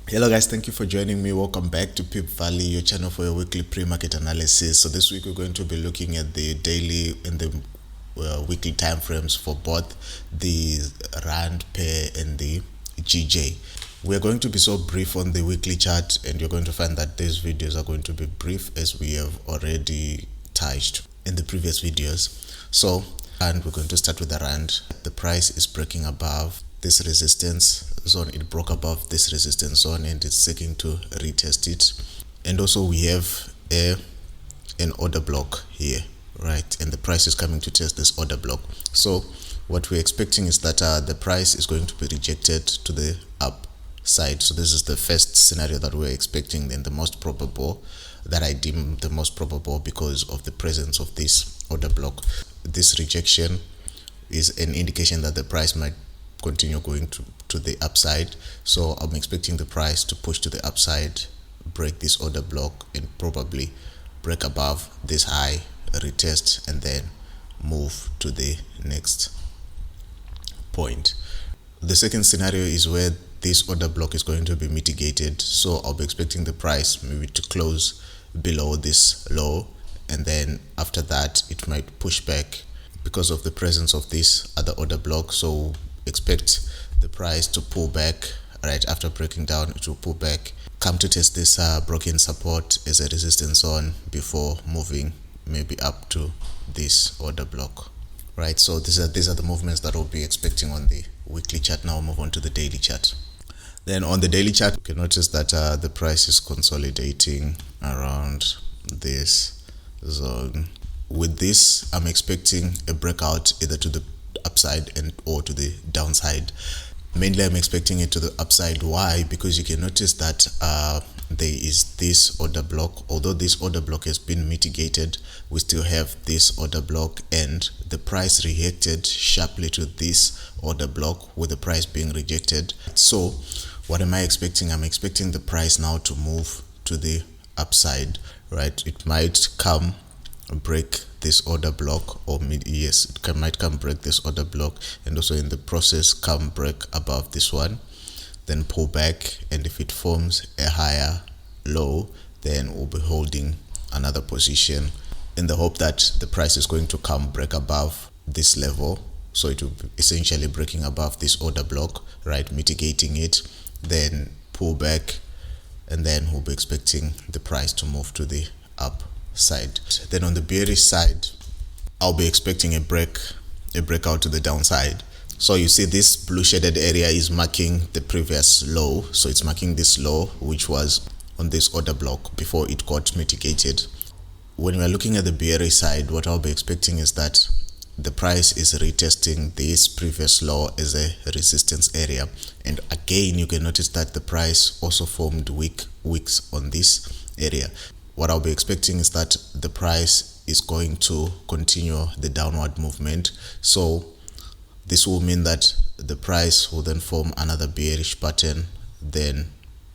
Hello guys, thank you for joining me. Welcome back to Gbpjpy, your channel for your weekly pre-market analysis. So this week we're going to be looking at the daily and the weekly time frames for both the rand pair and the GJ. We're going to be so brief on the weekly chart, and you're going to find that these videos are going to be brief as we have already touched in the previous videos. And we're going to start with the rand. The price is breaking above this resistance zone. It broke above this resistance zone and it's seeking to retest it. And also we have an order block here, right? And the price is coming to test this order block. So what we're expecting is that the price is going to be rejected to the upside. So this is the first scenario that we're expecting, and the most probable, that I deem the most probable because of the presence of this order block. This rejection is an indication that the price might continue going to the upside. So I'm expecting the price to push to the upside, break this order block, and probably break above this high, retest, and then move to the next point. The second scenario is where this order block is going to be mitigated. So I'll be expecting the price maybe to close below this low, and then after that it might push back because of the presence of this other order block. So expect the price to pull back right after breaking down. It will pull back, come to test this broken support as a resistance zone before moving maybe up to this order block, right? So these are the movements that we'll be expecting on the weekly chart. Now I'll move on to the daily chart. Then on the daily chart, you can notice that the price is consolidating around this zone. With this, I'm expecting a breakout either to the upside and or to the downside. Mainly I'm expecting it to the upside. Why? Because you can notice that there is this order block. Although this order block has been mitigated, we still have this order block, and the price reacted sharply to this order block with the price being rejected. So what am I expecting? I'm expecting the price now to move to the upside, right? It might come break this order block, or yes, it might come break this order block, and also in the process come break above this one, then pull back, and if it forms a higher low, then we'll be holding another position in the hope that the price is going to come break above this level. So it will be essentially breaking above this order block, right, mitigating it, then pull back, and then we'll be expecting the price to move to the upside. Then on the bearish side, I'll be expecting a breakout to the downside. So you see this blue shaded area is marking the previous low. So it's marking this low, which was on this order block before it got mitigated. When we're looking at the bearish side, what I'll be expecting is that the price is retesting this previous low as a resistance area. And again, you can notice that the price also formed wicks on this area. What I'll be expecting is that the price is going to continue the downward movement. So this will mean that the price will then form another bearish pattern, then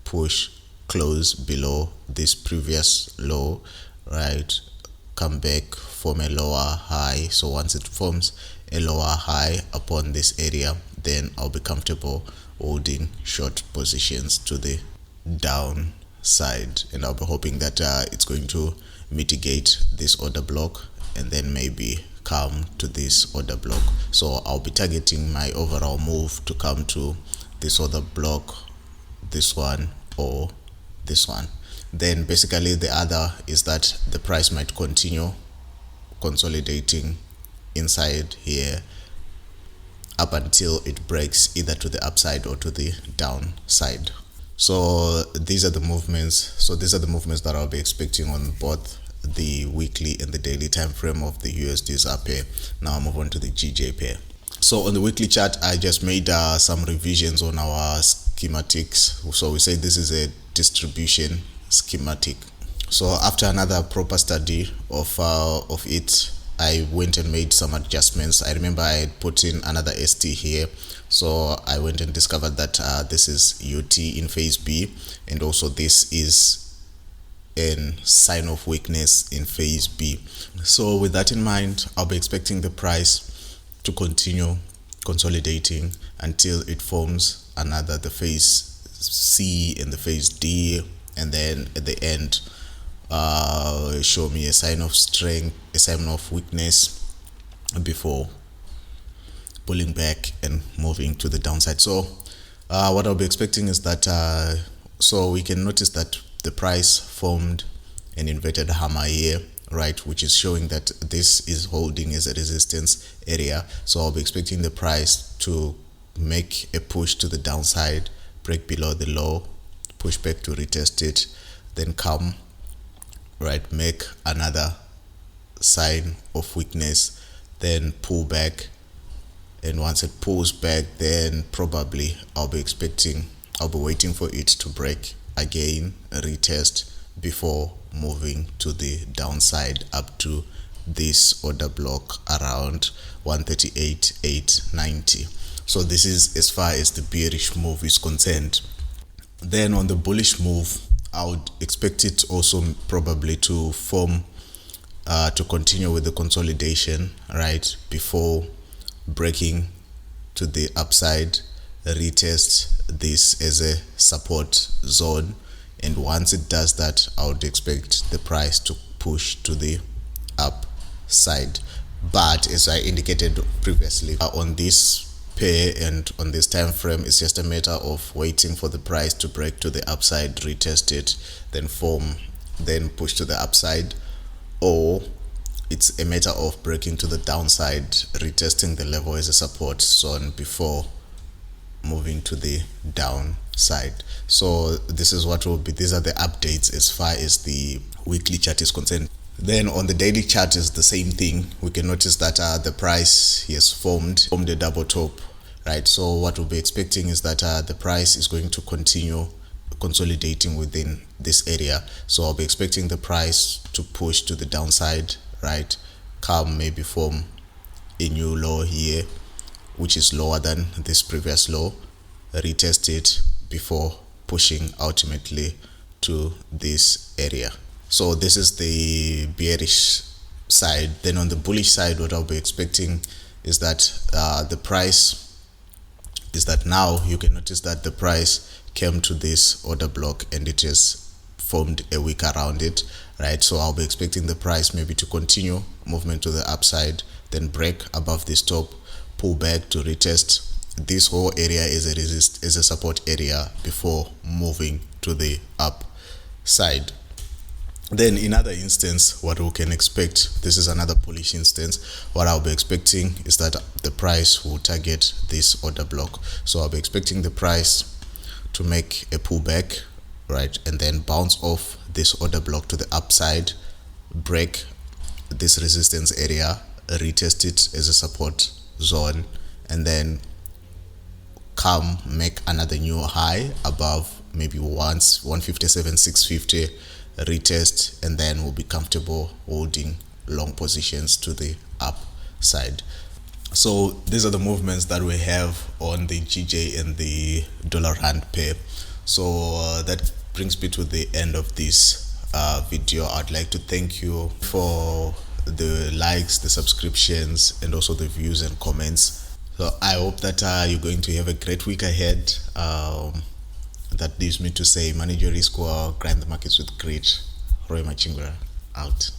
push, close below this previous low, right, come back, form a lower high. So once it forms a lower high upon this area, then I'll be comfortable holding short positions to the downside, and I'll be hoping that it's going to mitigate this order block and then maybe come to this order block. So I'll be targeting my overall move to come to this other block, this one or this one. Then basically the other is that the price might continue consolidating inside here up until it breaks either to the upside or to the downside. So these are the movements. That I'll be expecting on both the weekly and the daily time frame of the USD pair. Now I'll move on to the GJ pair. So on the weekly chart, I just made some revisions on our schematics. So we say this is a distribution schematic. So after another proper study of it, I went and made some adjustments. I remember I had put in another ST here, so I went and discovered that this is UT in phase B, and also this is a sign of weakness in phase B. So with that in mind, I'll be expecting the price to continue consolidating until it forms the phase C and the phase D, and then at the end show me a sign of strength, a sign of weakness before pulling back and moving to the downside. So what I'll be expecting is that so we can notice that the price formed an inverted hammer here, right, which is showing that this is holding as a resistance area. So I'll be expecting the price to make a push to the downside, break below the low, push back to retest it, then come, right, make another sign of weakness, then pull back. And once it pulls back, then probably I'll be waiting for it to break again, retest, before moving to the downside up to this order block around 138,890. So this is as far as the bearish move is concerned. Then on the bullish move, I would expect it also probably to form to continue with the consolidation, right, before breaking to the upside, retest this as a support zone, and once it does that, I would expect the price to push to the upside. But as I indicated previously, on this pair and on this time frame, it's just a matter of waiting for the price to break to the upside, retest it, then form, then push to the upside, or it's a matter of breaking to the downside, retesting the level as a support zone before moving to the downside. So this is what will be, these are the updates as far as the weekly chart is concerned. Then on the daily chart is the same thing. We can notice that the price has formed a double top, right? So what we'll be expecting is that the price is going to continue consolidating within this area. So I'll be expecting the price to push to the downside, right, come maybe form a new low here, which is lower than this previous low, retest it before pushing ultimately to this area. So this is the bearish side. Then on the bullish side, what I'll be expecting is that the price is that now you can notice that the price came to this order block and it has formed a wick around it, right? So I'll be expecting the price maybe to continue movement to the upside, then break above this top, pull back to retest this whole area is a support area before moving to the upside. Then in other instance, what we can expect, this is another bullish instance, what I'll be expecting is that the price will target this order block. So I'll be expecting the price to make a pullback, right, and then bounce off this order block to the upside, break this resistance area, retest it as a support zone, and then come make another new high above maybe 157,650, retest, and then we'll be comfortable holding long positions to the upside. So these are the movements that we have on the GJ and the dollar rand pair. So that brings me to the end of this video. I'd like to thank you for the likes, the subscriptions, and also the views and comments. So I hope that you're going to have a great week ahead. That leaves me to say, manage your risk well, grind the markets with grit. Roy Machingura out.